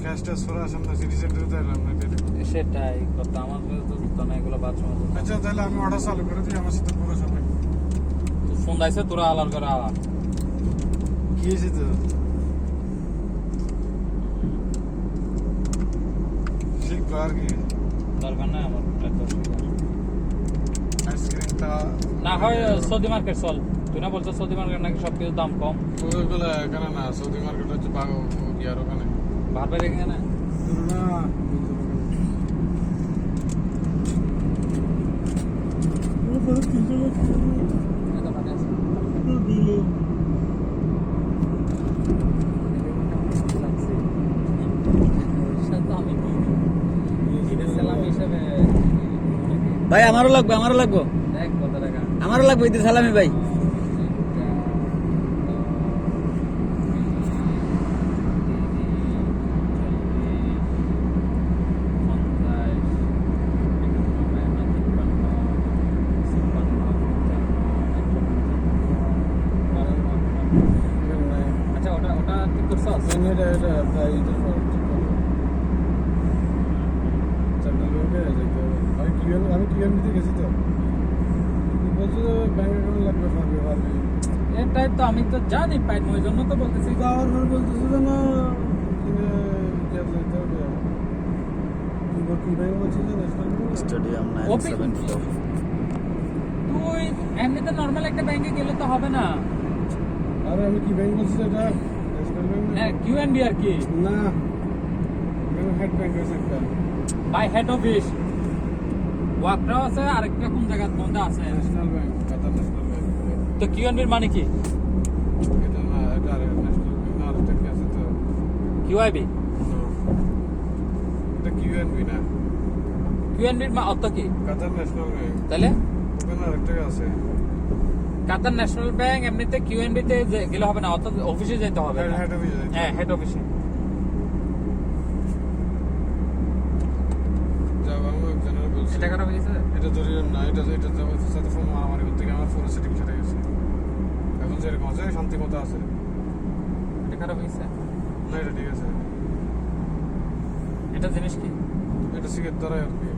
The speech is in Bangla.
ক্যাশ ট্যাশ করে আসেন না, সিটি সেন্টারে তাইলাম না এটা। সেটাই কথা, আমার কাছে তো জুতা না, এগুলো বাথরুমে জুতা। আচ্ছা তাহলে আমি অর্ডার চালু করে দিই আমার সাথে পুরো সময়। তো ফোন দিয়েছে তোরা আলার করে আলার কি হয়েছে তো? শিখবো আর কি, দরকার নাই আমার এত অসুবিধা। আইসক্রিমটা না হয় সৌদি মার্কেট চল, তুই না বলছো সৌদি মার্কেট নাকি সব কিছু দাম কম। ওইগুলো এখানে না, সৌদি মার্কেট হচ্ছে ইয়ার ওখানে ভারবারে এখানে না। ভাই আমারও লাগবে, আমারও লাগবে, আমারও লাগবে ঈদের সালামি ভাই। আচ্ছা ওটা ওটা ঠিক করছো? আমি ক্লিয়ার দিতে গেছি তো, বলছে ব্যাংক অ্যাকাউন্ট লাগবে, পারবে। এটাই তো আমি তো জানি পাইনি, ওই জন্য তো বলতেছি। যাওয়ার পর বলতেছে যে না কিনে গ্যাস যেতে হবে। কি ব্যাংক বলছে যে ন্যাশনাল ব্যাংক? স্টেডিয়াম 974। তুই এমনিতে নর্মাল একটা ব্যাংকে গেলে তো হবে না। আরে আমি কি ব্যাংক বলছি এটা? ন্যাশনাল ব্যাংক না? হ্যাঁ কিউএনবি আর কি, না, এখানে হেড ব্যাংক আছে একটা। বাই হেড অফিস ওয়াকরাও আছে, আরেকটা কোন জায়গার মধ্যে আছে। ন্যাশনাল ব্যাংক, কাতার ন্যাশনাল ব্যাংক। তো কিউএনবির মানে কি? এটা না, এটা আর ন্যাশনাল ব্যাংক না, আরেকটা কি আছে তো? কিউআইবি। এটা কিউএনবি না, কিউএনবির অর্থ কি? কাতার ন্যাশনাল ব্যাংক। তাহলে ওখানে আরেকটা আছে। কাতার ন্যাশনাল ব্যাংক এমনিতে কিউএনবি তে গেলে হবে না, অর্থাৎ অফিসে যেতে হবে। হেড অফিস আছে। হ্যাঁ হেড অফিসে। যাও, আমি একজনের বলছি। এটা খারাপ হয়েছে। এটা ধরি না, এটা সাথে ফোন মারামারি করতে গিয়ে আমার ফোন সেটিং সেরে গেছে। এখন যেরকম আছে শান্তি মতো আছে। এটা খারাপ হয়েছে। না এটা ঠিক আছে। এটা জিনিস কি? এটা সিগারেট দ্বারা আর কি।